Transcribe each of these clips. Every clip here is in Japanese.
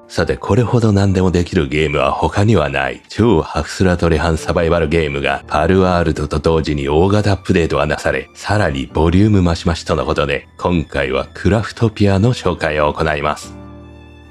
さて、これほど何でもできるゲームは他にはない。超ハクスラトレハンサバイバルゲームがパルワールドと同時に大型アップデートがなされ、さらにボリューム増し増しとのことで、今回はクラフトピアの紹介を行います。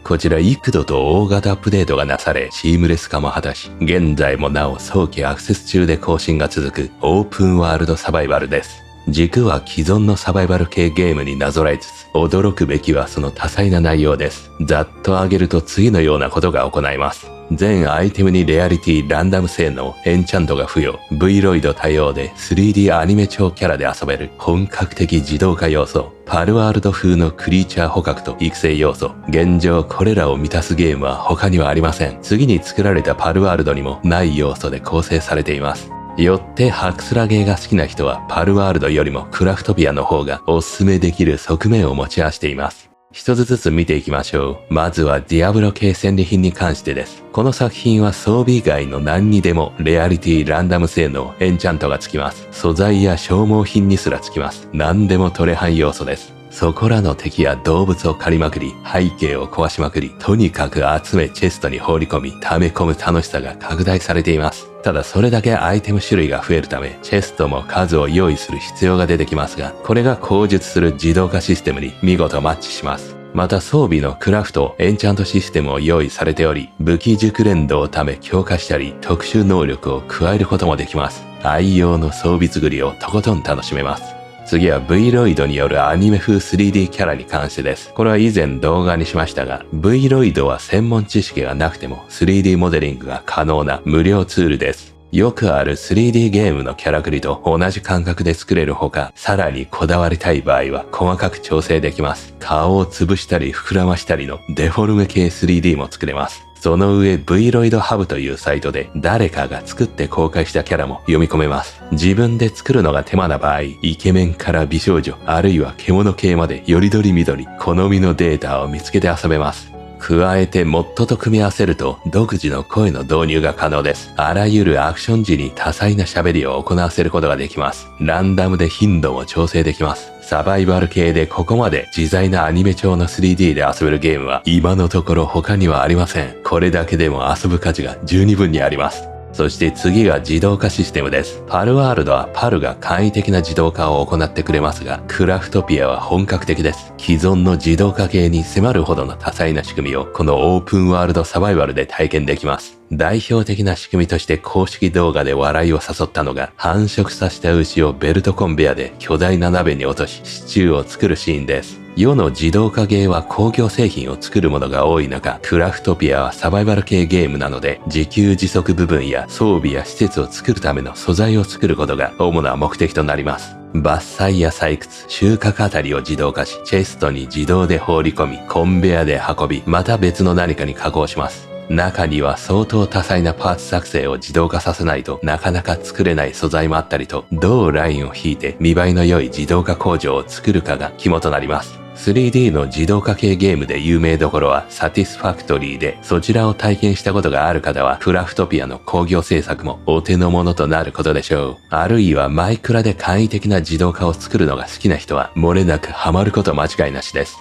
こちら幾度と大型アップデートがなされ、シームレス化も果たし、現在もなお早期アクセス中で更新が続くオープンワールドサバイバルです。軸は既存のサバイバル系ゲームになぞらえつつ、驚くべきはその多彩な内容です。ざっと挙げると次のようなことが行えます。全アイテムにレアリティランダム性能、エンチャントが付与、V ロイド対応で 3D アニメ調キャラで遊べる本格的自動化要素、パルワールド風のクリーチャー捕獲と育成要素。現状これらを満たすゲームは他にはありません。次に作られたパルワールドにもない要素で構成されています。よってハクスラゲーが好きな人はパルワールドよりもクラフトピアの方がおすすめできる側面を持ち合わせています。一つずつ見ていきましょう。まずはディアブロ系戦利品に関してです。この作品は装備以外の何にでもレアリティランダム性能、エンチャントがつきます。素材や消耗品にすらつきます。何でもトレハン要素です。そこらの敵や動物を狩りまくり、背景を壊しまくり、とにかく集めチェストに放り込み、溜め込む楽しさが拡大されています。ただそれだけアイテム種類が増えるため、チェストも数を用意する必要が出てきますが、これが口述する自動化システムに見事マッチします。また装備のクラフト、エンチャントシステムを用意されており、武器熟練度をため強化したり、特殊能力を加えることもできます。愛用の装備作りをとことん楽しめます。次は V ロイドによるアニメ風 3D キャラに関してです。これは以前動画にしましたが、V ロイドは専門知識がなくても 3D モデリングが可能な無料ツールです。よくある 3D ゲームのキャラクリと同じ感覚で作れるほか、さらにこだわりたい場合は細かく調整できます。顔を潰したり膨らましたりのデフォルメ系 3D も作れます。その上 V ロイドハブというサイトで誰かが作って公開したキャラも読み込めます。自分で作るのが手間な場合、イケメンから美少女、あるいは獣系までよりどりみどり、好みのデータを見つけて遊べます。加えてモッドと組み合わせると独自の声の導入が可能です。あらゆるアクション時に多彩な喋りを行わせることができます。ランダムで頻度も調整できます。サバイバル系でここまで自在なアニメ調の 3D で遊べるゲームは今のところ他にはありません。これだけでも遊ぶ価値が十二分にあります。そして次が自動化システムです。パルワールドはパルが簡易的な自動化を行ってくれますが、クラフトピアは本格的です。既存の自動化系に迫るほどの多彩な仕組みをこのオープンワールドサバイバルで体験できます。代表的な仕組みとして公式動画で笑いを誘ったのが、繁殖させた牛をベルトコンベヤで巨大な鍋に落としシチューを作るシーンです。世の自動化ゲーは工業製品を作るものが多い中、クラフトピアはサバイバル系ゲームなので、自給自足部分や装備や施設を作るための素材を作ることが主な目的となります。伐採や採掘、収穫あたりを自動化し、チェストに自動で放り込み、コンベヤで運び、また別の何かに加工します。中には相当多彩なパーツ作成を自動化させないとなかなか作れない素材もあったりと、どうラインを引いて見栄えの良い自動化工場を作るかが肝となります。3D の自動化系ゲームで有名どころはサティスファクトリーで、そちらを体験したことがある方はクラフトピアの工業制作もお手の物となることでしょう。あるいはマイクラで簡易的な自動化を作るのが好きな人は漏れなくハマること間違いなしです。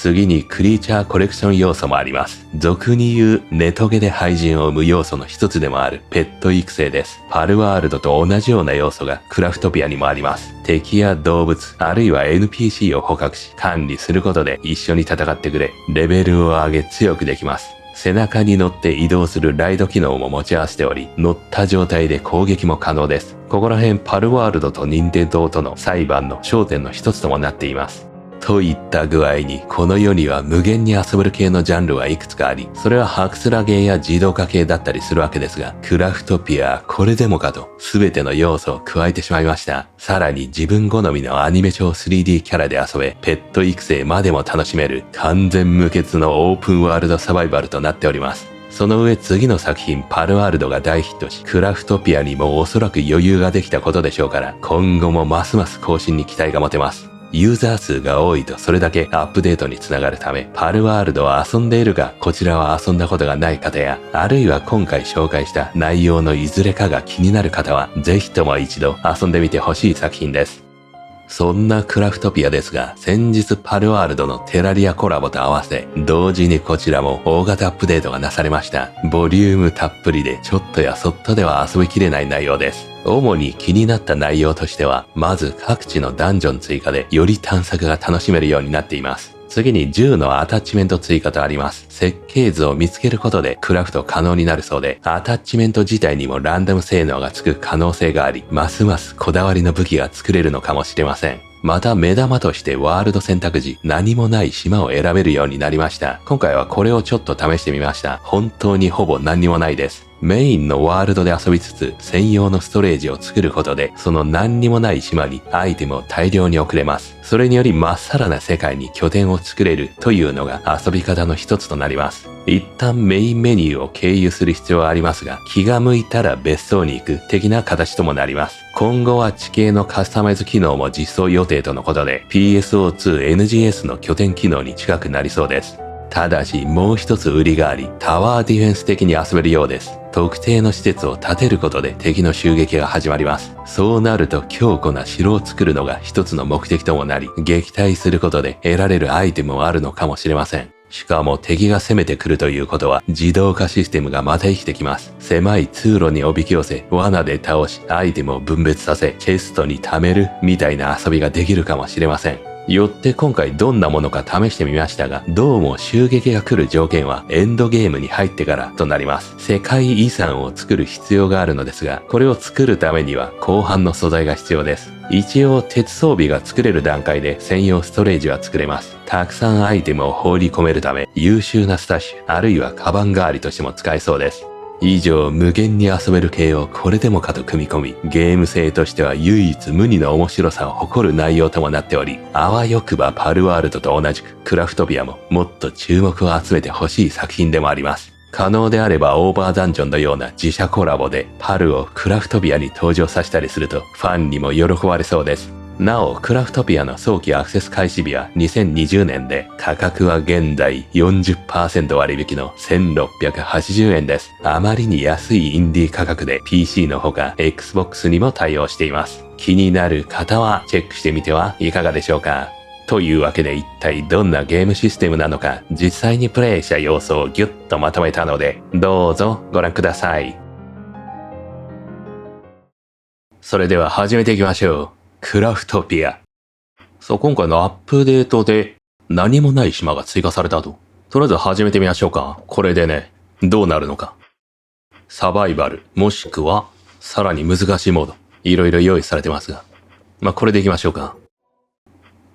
次にクリーチャーコレクション要素もあります。俗に言うネトゲで廃人を生む要素の一つでもあるペット育成です。パルワールドと同じような要素がクラフトピアにもあります。敵や動物、あるいは NPC を捕獲し管理することで一緒に戦ってくれ、レベルを上げ強くできます。背中に乗って移動するライド機能も持ち合わせており、乗った状態で攻撃も可能です。ここら辺パルワールドと任天堂との裁判の焦点の一つともなっています。といった具合に、この世には無限に遊べる系のジャンルはいくつかあり、それはハクスラゲーや自動化系だったりするわけですが、クラフトピアこれでもかと全ての要素を加えてしまいました。さらに自分好みのアニメ調 3D キャラで遊べ、ペット育成までも楽しめる完全無欠のオープンワールドサバイバルとなっております。その上次の作品パルワールドが大ヒットし、クラフトピアにもおそらく余裕ができたことでしょうから、今後もますます更新に期待が持てます。ユーザー数が多いとそれだけアップデートにつながるため、パルワールドは遊んでいるがこちらは遊んだことがない方や、あるいは今回紹介した内容のいずれかが気になる方は、ぜひとも一度遊んでみてほしい作品です。そんなクラフトピアですが、先日パルワールドのテラリアコラボと合わせ、同時にこちらも大型アップデートがなされました。ボリュームたっぷりでちょっとやそっとでは遊びきれない内容です。主に気になった内容としては、まず各地のダンジョン追加でより探索が楽しめるようになっています。次に銃のアタッチメント追加とあります。設計図を見つけることでクラフト可能になるそうで、アタッチメント自体にもランダム性能がつく可能性があり、ますますこだわりの武器が作れるのかもしれません。また目玉としてワールド選択時、何もない島を選べるようになりました。今回はこれをちょっと試してみました。本当にほぼ何にもないです。メインのワールドで遊びつつ、専用のストレージを作ることで、その何にもない島にアイテムを大量に送れます。それによりまっさらな世界に拠点を作れるというのが遊び方の一つとなります。一旦メインメニューを経由する必要はありますが、気が向いたら別荘に行く的な形ともなります。今後は地形のカスタマイズ機能も実装予定とのことで、PSO2NGS の拠点機能に近くなりそうです。ただしもう一つ売りがあり、タワーディフェンス的に遊べるようです。特定の施設を建てることで敵の襲撃が始まります。そうなると強固な城を作るのが一つの目的ともなり、撃退することで得られるアイテムもあるのかもしれません。しかも敵が攻めてくるということは自動化システムがまた生きてきます。狭い通路におびき寄せ、罠で倒し、アイテムを分別させ、チェストに貯めるみたいな遊びができるかもしれません。よって今回どんなものか試してみましたが、どうも襲撃が来る条件はエンドゲームに入ってからとなります。世界遺産を作る必要があるのですが、これを作るためには後半の素材が必要です。一応鉄装備が作れる段階で専用ストレージは作れます。たくさんアイテムを放り込めるため、優秀なスタッシュ、あるいはカバン代わりとしても使えそうです。以上、無限に遊べる系をこれでもかと組み込み、ゲーム性としては唯一無二の面白さを誇る内容ともなっており、あわよくばパルワールドと同じくクラフトピアももっと注目を集めてほしい作品でもあります。可能であればオーバーダンジョンのような自社コラボでパルをクラフトピアに登場させたりするとファンにも喜ばれそうです。なお、クラフトピアの早期アクセス開始日は2020年で、価格は現在 40% 割引の1680円です。あまりに安いインディー価格で PC のほか Xbox にも対応しています。気になる方はチェックしてみてはいかがでしょうか。というわけで一体どんなゲームシステムなのか、実際にプレイした様子をギュッとまとめたので、どうぞご覧ください。それでは始めていきましょう。クラフトピア。そう、今回のアップデートで何もない島が追加されたと。とりあえず始めてみましょうか。これでね、どうなるのか。サバイバル、もしくはさらに難しいモード。いろいろ用意されてますが。これでいきましょうか。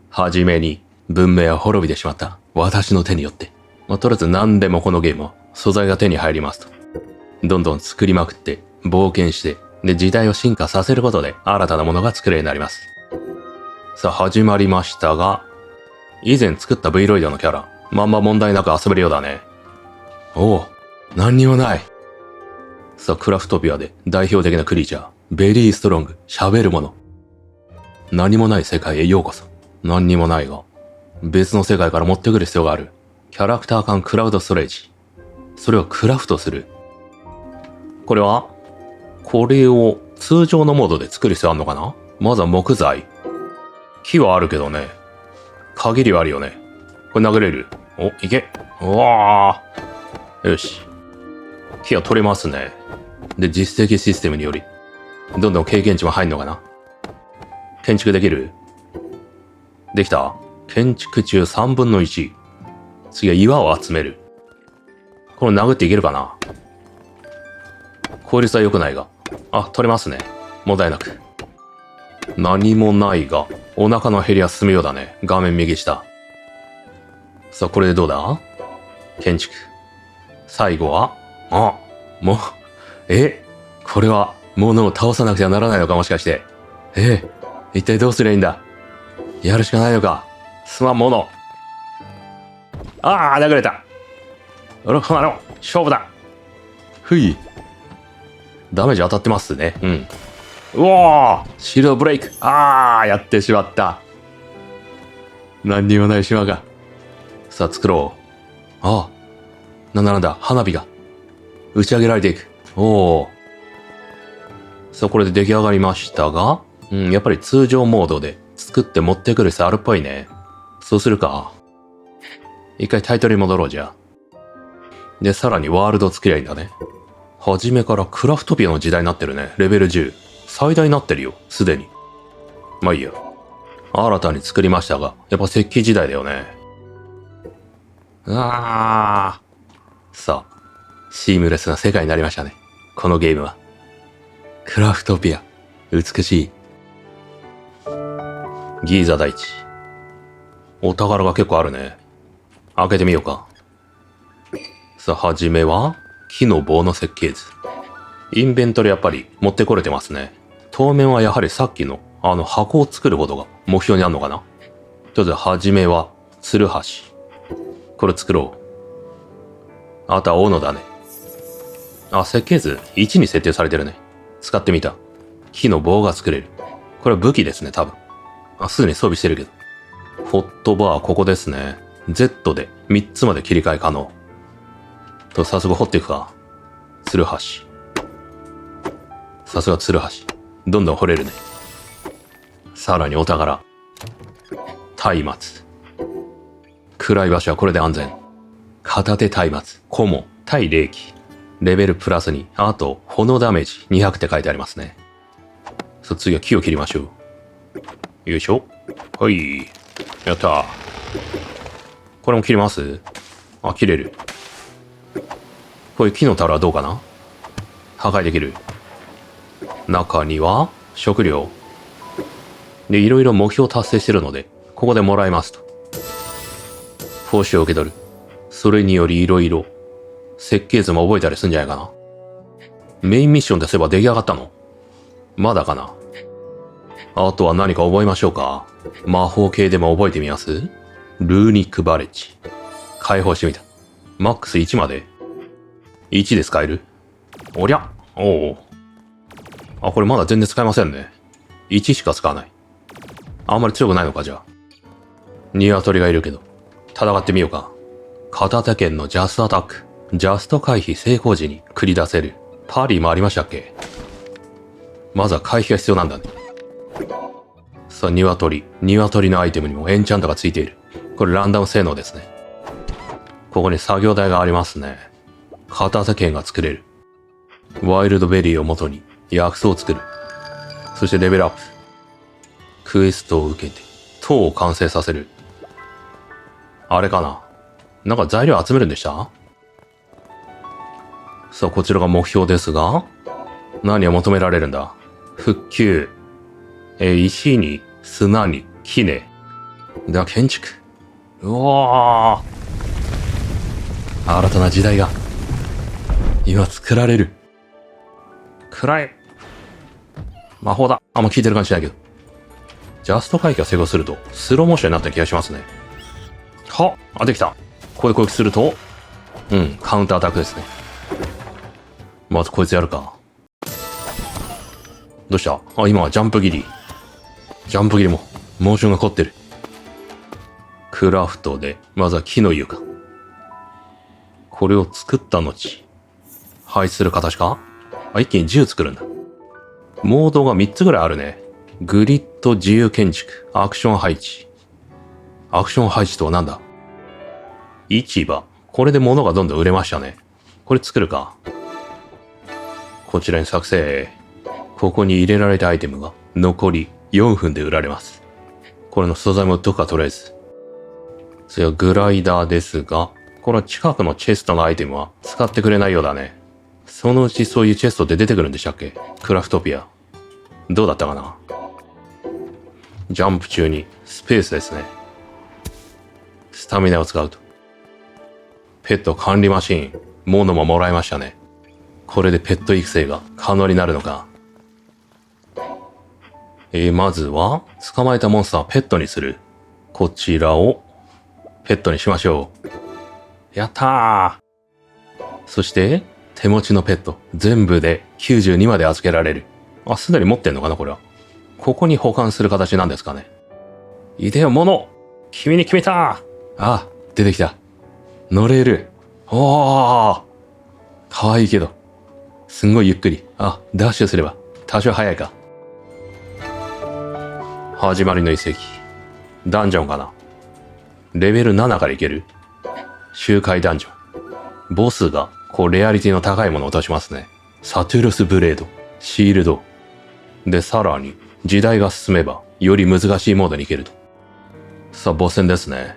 はじめに、文明は滅びてしまった。私の手によって。とりあえず何でもこのゲームは素材が手に入りますと。どんどん作りまくって、冒険して、で、時代を進化させることで新たなものが作れるようになります。さあ、始まりましたが、以前作った V ロイドのキャラ、まんま問題なく遊べるようだね。おお、何にもない。さあ、クラフトピアで代表的なクリーチャー、ベリーストロング、喋るもの。何もない世界へようこそ。何にもないが、別の世界から持ってくる必要がある。キャラクター間クラウドストレージ。それをクラフトする。これを通常のモードで作る必要あんのかな。まずは木材。木はあるけどね。限りはあるよね。これ投げれる。お、いけ。うわー。よし。木は取れますね。で、実績システムにより、どんどん経験値も入んのかな。建築できる？できた？建築中3分の1。次は岩を集める。これ殴っていけるかな。効率は良くないが。あ、取れますね。問題なく。何もないが、お腹の減りは進むようだね。画面右下。さあ、これでどうだ？建築。最後は、もう、これは、物を倒さなくてはならないのか、もしかして。一体どうすりゃいいんだ？やるしかないのか。すまんもの。殴れた。勝負だ。ふい。ダメージ当たってますね。うん。うおー！シールドブレイク。やってしまった。何にもない島が。さあ、作ろう。なんだ、花火が。打ち上げられていく。おー。さあ、これで出来上がりましたが、やっぱり通常モードで作って持ってくる必要あるっぽいね。そうするか。一回タイトルに戻ろうじゃあ。で、さらにワールドを作りゃいいんだね。初めからクラフトピアの時代になってるね。レベル10。最大になってるよ。すでに。まあいいや。新たに作りましたが、やっぱ石器時代だよね。さあ、シームレスな世界になりましたね。このゲームは。クラフトピア。美しい。ギーザ大地。お宝が結構あるね。開けてみようか。さあ、はじめは、木の棒の設計図。インベントリやっぱり持ってこれてますね。当面はやはりさっきの箱を作ることが目標にあるのかな。とりあえずはじめは、ツルハシ。これ作ろう。あとは斧だね。設計図1に設定されてるね。使ってみた。木の棒が作れる。これは武器ですね、多分。すでに装備してるけど。ホットバーここですね。Z で3つまで切り替え可能。と、早速掘っていくか。ツルハシ。さすがツルハシ。どんどん掘れるね。さらにお宝。松明。暗い場所はこれで安全。片手松明。コモン。対霊気。レベルプラス2。あと、炎ダメージ200って書いてありますね。次は木を切りましょう。よいしょ。はい。やったー。これも切れます？切れる。こういう木の樽はどうかな？破壊できる。中には、食料。で、いろいろ目標達成してるので、ここでもらえますと。報酬を受け取る。それによりいろいろ、設計図も覚えたりするんじゃないかな。メインミッションでそういえば出来上がったの？まだかな。あとは何か覚えましょうか。魔法系でも覚えてみます？ルーニックバレッジ。解放してみた。マックス1まで。1で使える？おりゃ。おお。これまだ全然使えませんね。1しか使わない。あんまり強くないのか、じゃあ。ニワトリがいるけど。戦ってみようか。片手剣のジャストアタック。ジャスト回避成功時に繰り出せる。パリーもありましたっけ？まずは回避が必要なんだね。さあ、ニワトリ。ニワトリのアイテムにもエンチャントがついている。これランダム性能ですね。ここに作業台がありますね。片手剣が作れる。ワイルドベリーを元に薬草を作る。そしてレベルアップ。クエストを受けて塔を完成させる。あれかな？なんか材料集めるんでした？さあ、こちらが目標ですが、何を求められるんだ？復旧。石に、砂に、木ね。では建築。うわー。新たな時代が、今作られる。暗い。魔法だ。あんま聞いてる感じしないけど。ジャスト回避が成功すると、スローモーションになった気がしますね。できた。ここで攻撃すると、カウンターアタックですね。まずこいつやるか。どうした？今はジャンプ切り。ジャンプ切りも、モーションが凝ってる。クラフトで、まずは木の床。これを作った後、配置する形か？一気に10作るんだ。モードが3つぐらいあるね。グリッド自由建築、アクション配置。アクション配置とはなんだ？市場。これで物がどんどん売れましたね。これ作るか。こちらに作成。ここに入れられたアイテムが残り4分で売られます。これの素材も売っとくか、とりあえず。次はグライダーですが、この近くのチェストのアイテムは使ってくれないようだね。そのうちそういうチェストって出てくるんでしたっけ？クラフトピア。どうだったかな？ジャンプ中にスペースですね。スタミナを使うと。ペット管理マシーン、物ももらいましたね。これでペット育成が可能になるのか。まずは、捕まえたモンスターをペットにする。こちらを、ペットにしましょう。やったー！そして、手持ちのペット、全部で92まで預けられる。すでに持ってんのかな、これは。ここに保管する形なんですかね。いでよ、物！君に決めた！出てきた。乗れる。かわいいけど。すんごいゆっくり。ダッシュすれば、多少早いか。始まりの遺跡。ダンジョンかな。レベル7からいける。周回ダンジョン。ボスが、レアリティの高いものを落としますね。サトゥルスブレード、シールド。で、さらに、時代が進めば、より難しいモードに行けると。さあ、ボス戦ですね。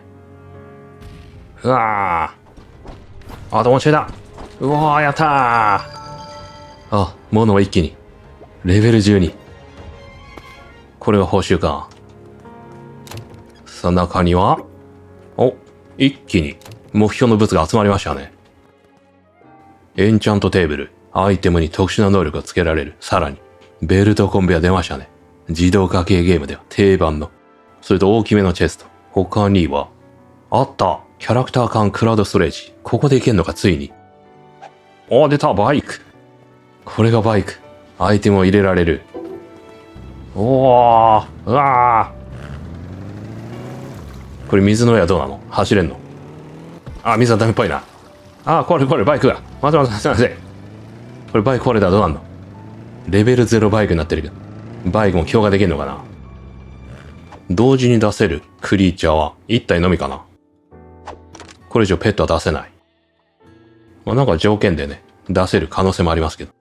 うわー。あともうちょいだ。うわー、やったー。あ、物は一気に。レベル12。これが報酬か。さあ、中には、一気に目標の物が集まりましたね。エンチャントテーブル、アイテムに特殊な能力が付けられる。さらに、ベルトコンベア出ましたね。自動化系ゲームでは定番の。それと大きめのチェスト。他には、あった。キャラクター間クラウドストレージ。ここでいけんのか、ついに。出た、バイク。これがバイク。アイテムを入れられる。うわー。これ水の上はどうなの？走れんの？水はダメっぽいな。これバイクが。待て。これバイク壊れたらどうなんの？レベル0バイクになってるけど。バイクも強化できるのかな？同時に出せるクリーチャーは1体のみかな？これ以上ペットは出せない。なんか条件でね、出せる可能性もありますけど。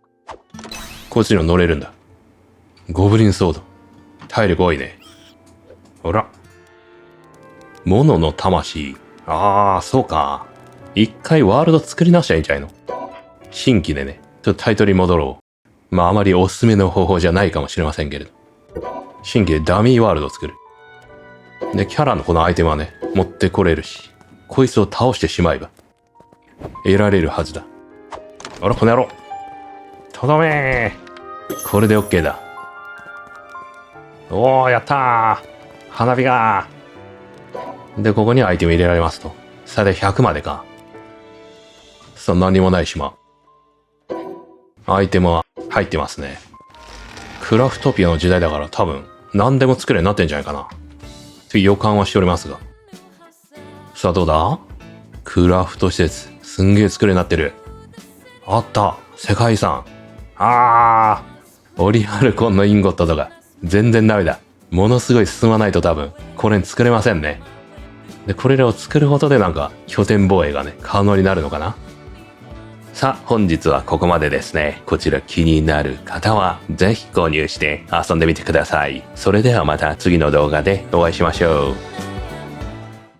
こいつにも乗れるんだ。ゴブリンソード。体力多いね。ほら。物の魂。そうか。一回ワールド作り直したらいいんじゃないの？新規でね、ちょっとタイトルに戻ろう。あまりおすすめの方法じゃないかもしれませんけれど。新規でダミーワールドを作る。で、キャラのこのアイテムはね、持ってこれるし、こいつを倒してしまえば、得られるはずだ。この野郎。とどめー。これで OK だ。やったー。花火がー。で、ここにアイテム入れられますと。最大100までか。さあ、何もない島。アイテムは入ってますね。クラフトピアの時代だから多分、何でも作れるようになってんじゃないかな。という予感はしておりますが。さあ、どうだ？クラフト施設。すんげえ作れるようになってる。あった。世界遺産。オリアルコンのインゴットとか。全然ダメだ。ものすごい進まないと多分、これ作れませんね。で、これらを作ることで拠点防衛がね、可能になるのかな。さあ、本日はここまでですね。こちら気になる方は、ぜひ購入して遊んでみてください。それではまた次の動画でお会いしましょう。